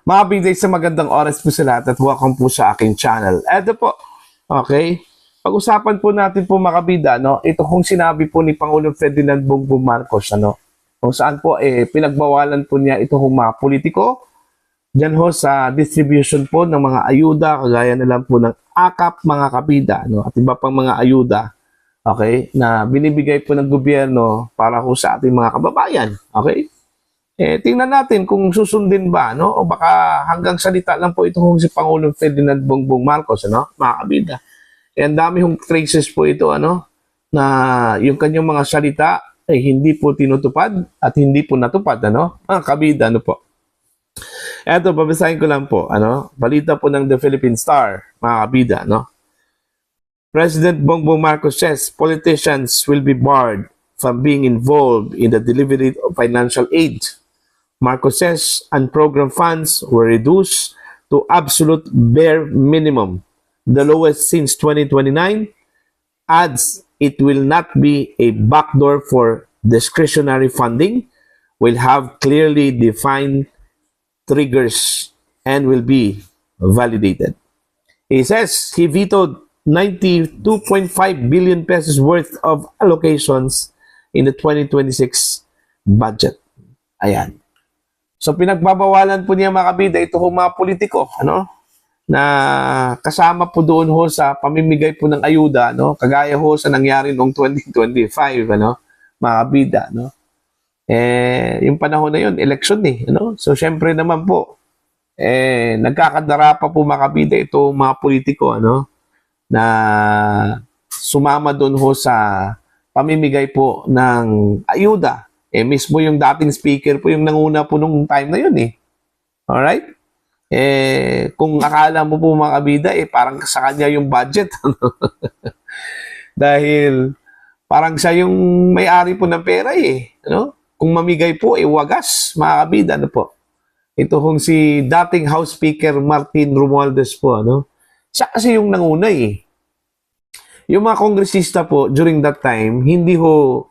Mga bigay sa magandang oras po sa lahat at welcome po sa aking channel. Eto po, okay? Pag-usapan po natin po mga kabida, no? Ito kung sinabi po ni Pangulong Ferdinand Bongbong Marcos, ano? Kung saan po, pinagbawalan po niya ito kung mga politiko, dyan ho sa distribution po ng mga ayuda, kagaya na lang po ng AKAP mga kabida, no? At iba pang mga ayuda, okay? Na binibigay po ng gobyerno para ho sa ating mga kababayan, okay? Tingnan natin kung susundin ba, no? O baka hanggang salita lang po ito kung si Pangulong Ferdinand Bongbong Marcos, ano? Mga kabida. Ang dami hong traces po ito, ano? Na yung kanyang mga salita ay hindi po tinutupad at hindi po natupad, ano? Mga kabida, ano po? Eto, babasahin ko lang po, ano? Balita po ng The Philippine Star, mga kabida, no? President Bongbong Marcos says politicians will be barred from being involved in the delivery of financial aid. Marcos says unprogrammed funds were reduced to absolute bare minimum, the lowest since 2029, adds it will not be a backdoor for discretionary funding, will have clearly defined triggers, and will be validated. He says he vetoed 92.5 billion pesos worth of allocations in the 2026 budget. Ayan. So pinagbabawalan po niya mga kabida ito kung mga politiko, ano? Na kasama po doon ho sa pamimigay po ng ayuda, no? Kagaya ho sa nangyari noong 2025, ano? Mga kabida, no? Yung panahon na yun, election ano? So syempre naman po, nagkakadara pa po mga kabida ito mga politiko, ano? Na sumama doon ho sa pamimigay po ng ayuda. Mismo yung dating speaker po yung nanguna po nung time na yun Alright? Kung akala mo po mga kabida, parang sa kanya yung budget. Dahil parang siya yung may-ari po ng pera ano? Kung mamigay po, wagas, mga kabida, ano po? Ito kung si dating House Speaker Martin Romualdez po, ano? Siya kasi yung nanguna Yung mga kongresista po, during that time, hindi ho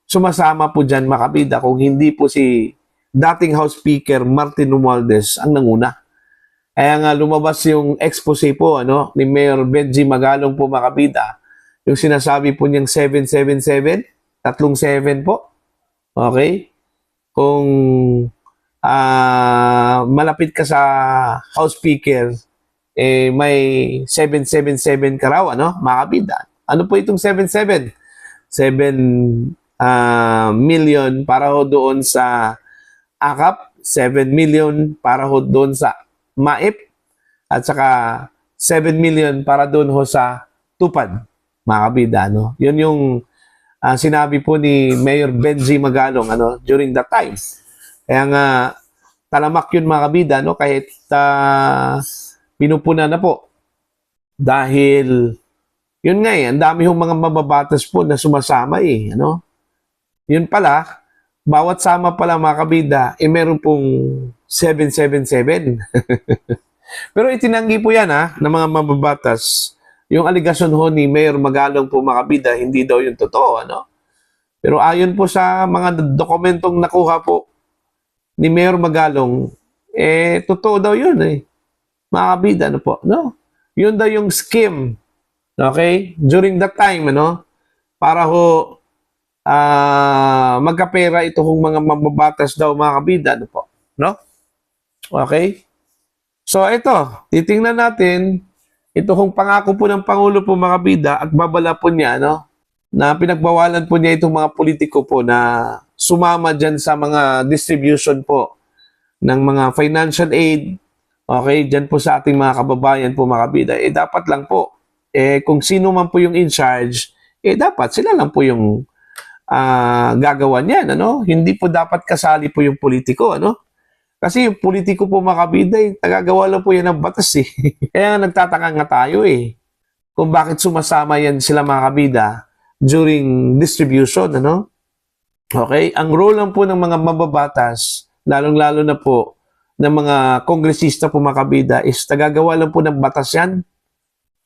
sumasama po dyan makabida kung hindi po si dating House Speaker Martin Romualdez ang nanguna. Kaya nga lumabas yung expose po ano, ni Mayor Benji Magalong po makabida. Yung sinasabi po niyang 777, 37 po. Okay? Kung malapit ka sa House Speaker, may 777 ka raw, ano? Makabida. Ano po itong 77? 7 million para ho doon sa AKAP, 7 million para ho doon sa MAIP, at saka 7 million para doon ho sa TUPAD, mga kabida, no? Yun yung sinabi po ni Mayor Benji Magalong, ano, during that time. Kaya nga, talamak yun mga kabida, no? Kahit pinupuna na po. Dahil, yun nga ang dami hong mga mababatas po na sumasama ano? Yun pala, bawat sama pala mga kabida, meron pong 777. Pero itinanggi po yan ng mga mababatas. Yung aligasyon ho ni Mayor Magalong po mga kabida, hindi daw yung totoo, ano? Pero ayon po sa mga dokumentong nakuha po ni Mayor Magalong, totoo daw yun mga kabida, ano po, no? Yun daw yung scheme, okay? During that time, ano? Para ho magkapera ito kung mga mababatas daw mga kabida, ano po, no? Okay? So ito, titingnan natin ito kung pangako po ng Pangulo po mga kabida at babala po niya, no? Na pinagbawalan po niya itong mga politiko po na sumama dyan sa mga distribution po ng mga financial aid, okay, dyan po sa ating mga kababayan po mga kabida, dapat lang po, kung sino man po yung in charge, dapat sila lang po yung gagawa niyan, ano? Hindi po dapat kasali po yung politiko, ano? Kasi yung politiko po mga kabida, tagagawa lang po yan ng batas Kaya nagtataka nga tayo kung bakit sumasama yan sila mga kabida during distribution, ano? Okay? Ang role lang po ng mga mababatas, lalong-lalo na po ng mga kongresista po mga kabida, is tagagawa lang po ng batas yan.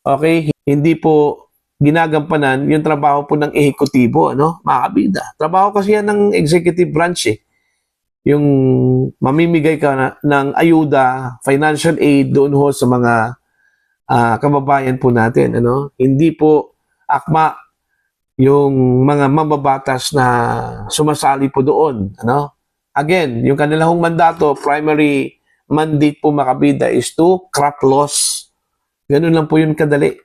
Okay? Hindi po ginagampanan yung trabaho po ng ehekutibo, ano? Mga kabida. Trabaho kasi yan ng executive branch yung mamimigay ka ng ayuda, financial aid doon ho sa mga kababayan po natin, ano? Hindi po akma yung mga mababatas na sumasali po doon, ano? Again, yung kanilang mandato, primary mandate po makabida is to craft laws. Ganun lang po yun kadali.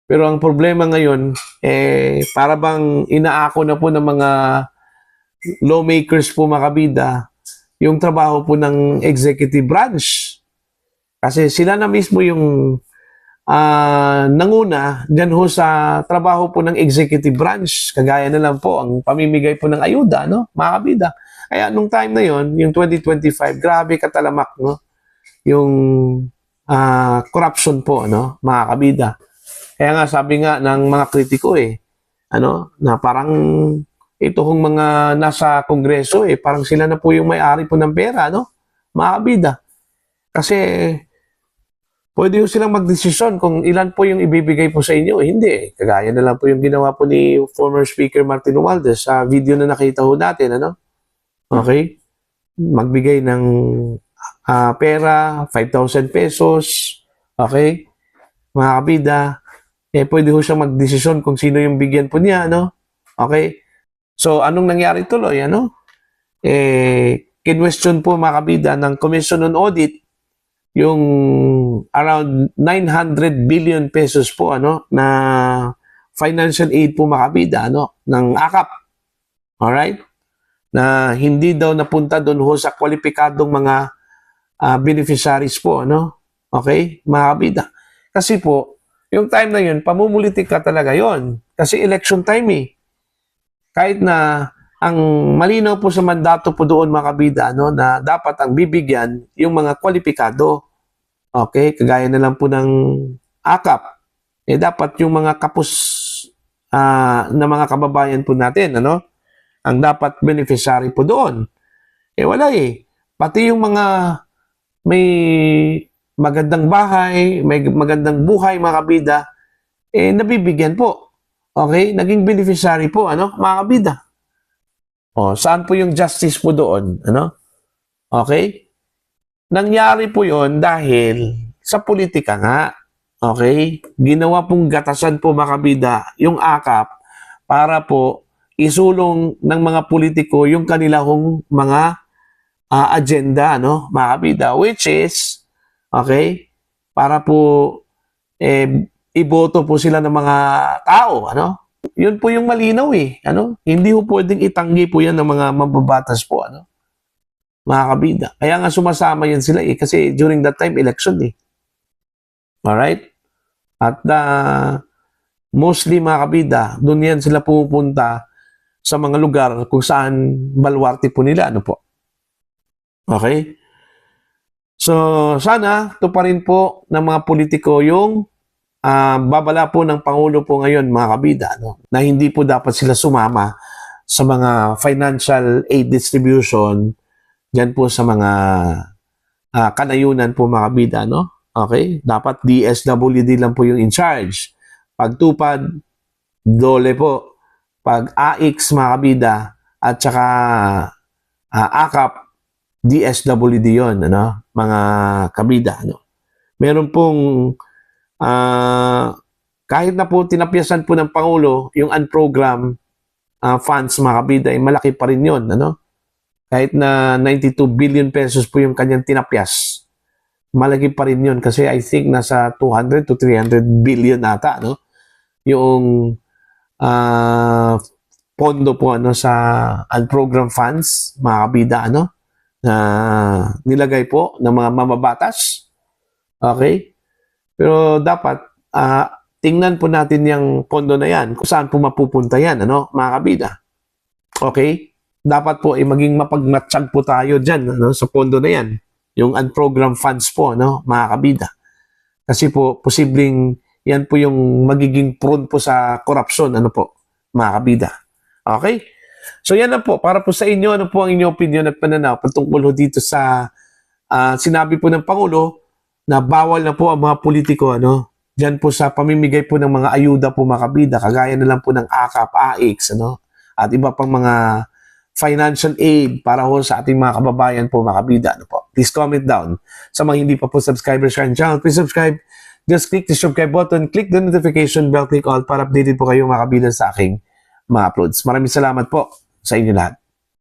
Pero ang problema ngayon, para bang inaako na po ng mga lawmakers po makabida yung trabaho po ng executive branch. Kasi sila na mismo yung nanguna dyan ho sa trabaho po ng executive branch. Kagaya na lang po ang pamimigay po ng ayuda, no? Mga kabida. Kaya nung time na yon, yung 2025, grabe katalamak, no? Yung corruption po, no? Mga kabida. Kaya nga sabi nga ng mga kritiko ano, na parang ito hong mga nasa kongreso parang sila na po yung may-ari po ng pera, no? Mga kabida. Kasi pwede po silang magdesisyon kung ilan po yung ibibigay po sa inyo. Hindi. Kagaya na lang po yung ginawa po ni former Speaker Martin Romualdez sa video na nakita ho natin, ano? Okay? Magbigay ng pera, 5,000 pesos. Okay? Mga kabida. Pwede ho siyang magdesisyon kung sino yung bigyan po niya, no? Okay? So, anong nangyari tuloy, ano? Kinwestiyon po mga kabida ng Commission on Audit yung around 900 billion pesos po, ano, na financial aid po mga kabida, ano, ng AKAP. Alright? Na hindi daw napunta doon ho sa kwalipikadong mga beneficiaries po, ano? Okay? Mga kabida. Kasi po, yung time na yun, pamumulitik ka talaga yon. Kasi election time Kahit na ang malinaw po sa mandato po doon mga kabida, no, na dapat ang bibigyan yung mga kwalipikado. Okay? Kagaya na lang po ng AKAP. Dapat yung mga kapos na mga kababayan po natin, ano, ang dapat beneficiary po doon. Wala Pati yung mga may magandang bahay, may magandang buhay mga kabida, nabibigyan po. Okay? Naging beneficiary po, ano, mga kabida. Saan po yung justice po doon? Ano? Okay? Nangyari po yon dahil sa politika nga. Okay? Ginawa pong gatasan po mga kabida yung AKAP para po isulong ng mga politiko yung kanilang mga agenda, no, mga kabida, which is, okay, para po iboto po sila ng mga tao, ano? Yun po yung malinaw ano? Hindi po pwedeng itanggi po yan ng mga mababatas po, ano? Mga kabida. Kaya nga sumasama yan sila kasi during that time, election Alright? At mostly mga kabida, doon yan sila pupunta sa mga lugar kung saan balwarte po nila, ano po? Okay? So, sana ito pa rin po ng mga politiko yung babala po ng Pangulo po ngayon, mga kabida, no? Na hindi po dapat sila sumama sa mga financial aid distribution dyan po sa mga kanayunan po, mga kabida, no? Okay? Dapat DSWD lang po yung in charge. Pagtupad, dole po. Pag AIX, mga kabida, at saka AKAP, DSWD yon, ano, mga kabida, ano. Meron pong kahit na po tinapyasan po ng Pangulo yung unprogram funds, mga kabida, malaki pa rin yon, ano. Kahit na 92 billion pesos po yung kanyang tinapyas, malaki pa rin yon kasi I think nasa 200 to 300 billion ata, no, yung pondo po, ano, sa unprogram funds, mga kabida, ano, na nilagay po ng mga mamabatas. Okay? Pero dapat tingnan po natin yung pondo na yan, kung saan po mapupunta yan, ano, mga kabida. Okay? Dapat po maging mapagmatsyag po tayo dyan, ano, sa pondo na yan. Yung unprogram funds po, no, mga kabida. Kasi po, posibleng yan po yung magiging prone po sa corruption, ano po, mga kabida. Okay? So yan na po, para po sa inyo, ano po ang inyong opinion at pananaw patungkol dito sa sinabi po ng Pangulo na bawal na po ang mga politiko, ano, dyan po sa pamimigay po ng mga ayuda po, mga kabida, kagaya na lang po ng AKAP, AIX, ano, at iba pang mga financial aid para ho sa ating mga kababayan po, mga kabida. Ano po? Please comment down. Sa mga hindi pa po subscribers sa aking channel, please subscribe. Just click the subscribe button, click the notification bell, click all para updated po kayo mga kabida sa aking mga uploads. Maraming salamat po sa inyo lahat.